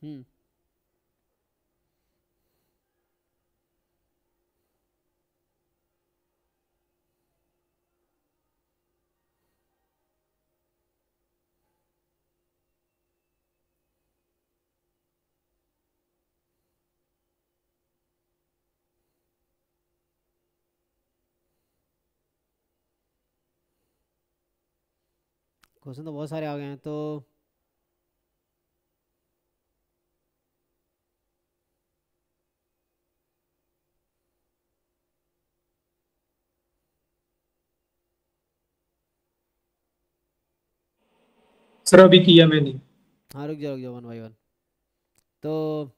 हम्म। Question तो बहुत सारे आ गए हैं तो सर अभी किया मैंने। हाँ, रुक जाओ वन बाई वन। तो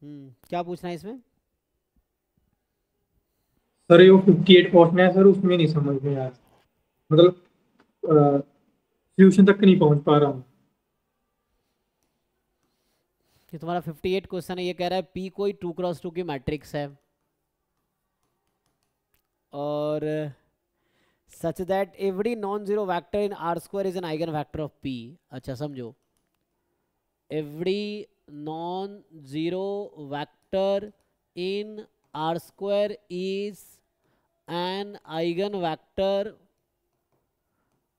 क्या पूछना है इसमें? सर ये 58 पहुंचना है सर, उसमें नहीं समझ में यार, मतलब सॉल्यूशन तक नहीं पहुंच पा रहा हूँ। कि तुम्हारा 58 क्वेश्चन है, ये कह रहा है पी कोई 2x2 की मैट्रिक्स है और such that every non zero vector in are square is an eigen vector of P. अच्छा समझो, every non zero vector in are square is an eigen vector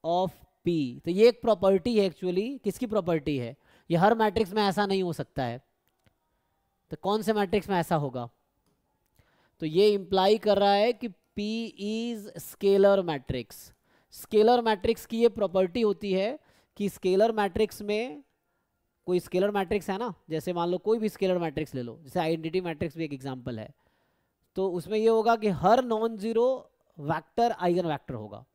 of P. तो ये एक property है actually. किसकी property है? ये हर matrix में ऐसा नहीं हो सकता है। तो कौन से मैट्रिक्स में ऐसा होगा? तो ये इंप्लाई कर रहा है कि P is scalar matrix. Scalar matrix की ये प्रॉपर्टी होती है कि स्केलर मैट्रिक्स में, कोई स्केलर मैट्रिक्स है ना, जैसे मान लो कोई भी स्केलर मैट्रिक्स ले लो, जैसे आइडेंटिटी मैट्रिक्स भी एक एग्जांपल है, तो उसमें ये होगा कि हर non zero vector eigen vector होगा।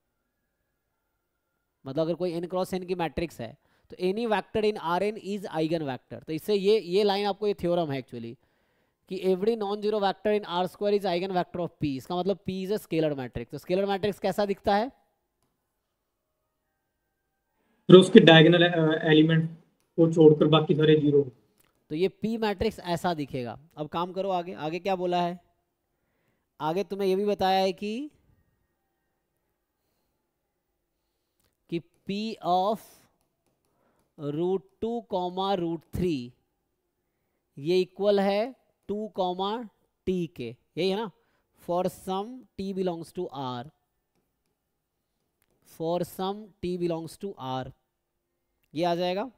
मतलब अगर कोई n क्रॉस n की मैट्रिक्स है तो any vector in R N is eigen vector. तो इससे ये लाइन आपको, ये थ्योरम है एक्चुअली कि every non zero vector in are square is eigen vector of P. इसका मतलब P is a scalar matrix. तो स्केलर मैट्रिक्स कैसा दिखता है? फिर उसके डायगोनल एलिमेंट को छोड़कर बाकी सारे जीरो। तो ये पी मैट्रिक्स ऐसा दिखेगा। अब काम करो, आगे आगे क्या बोला है? आगे तुम्हें ये भी बताया है कि पी ऑफ √2, ये इक्वल है 2, टी के। यही है ना? For some T belongs to R, for some T belongs to R, ये आ जाएगा।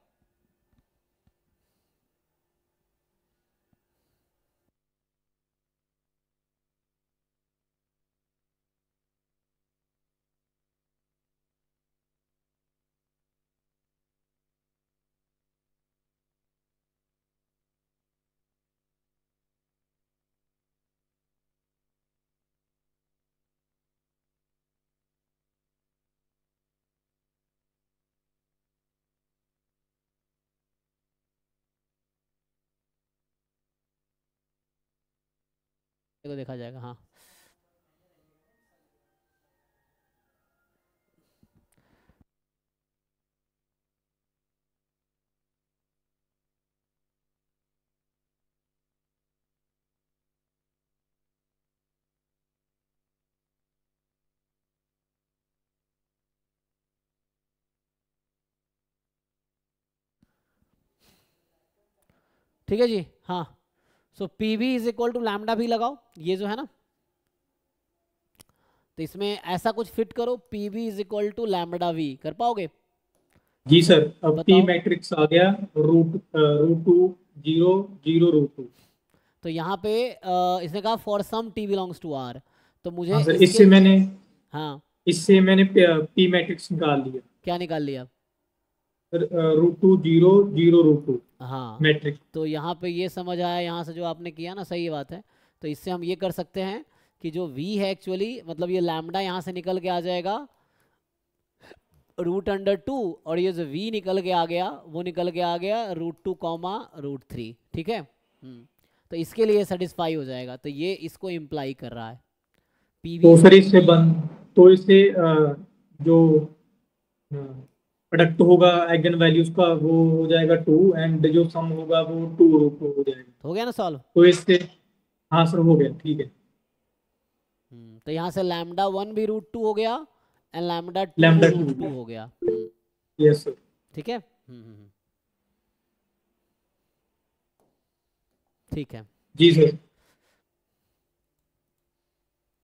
देखो देखा जाएगा, हाँ। ठीक है जी, हाँ। So P V is equal to lambda भी लगाओ, ये जो है ना, तो इसमें ऐसा कुछ फिट करो, P V is equal to lambda V. कर पाओगे? जी सर, अब पी बताओ। मैट्रिक्स आ गया। Root 2 zero zero root 2। तो यहाँ पे इसने कहा for some T belongs to R, तो मुझे हाँ सर, इसके, हाँ, इससे मैंने पी मैट्रिक्स निकाल लिया। क्या निकाल लिया? सर √2 जीरो जीरो रूट 2 हाँ। मैट्रिक्स। तो यहाँ पे ये समझ आया, यहाँ से जो आपने किया ना, सही बात है। तो इससे हम ये कर सकते हैं कि जो v है एक्चुअली, मतलब ये लैम्डा यहाँ से निकल के आ जाएगा √2, और ये जो v निकल के आ गया वो निकल के आ गया √2, ठीक है। तो इसके लिए सेटिस्फाई हो जाएगा। तो ये इसको इम्प्लाई कर रहा है पी वी तो इज। सर इससे बन तो इससे जो प्रोडक्ट होगा आइगन वैल्यूज का वो हो जाएगा 2, एंड जो सम होगा वो 2 हो जाएगा। हो गया ना सॉल्व? तो इससे, हाँ सर हो गया, ठीक है। तो यहाँ से लैम्डा 1 भी √2 हो गया and lambda lambda root 2। Two हो गया। Yes sir. ठीक है। ठीक है। जी सर।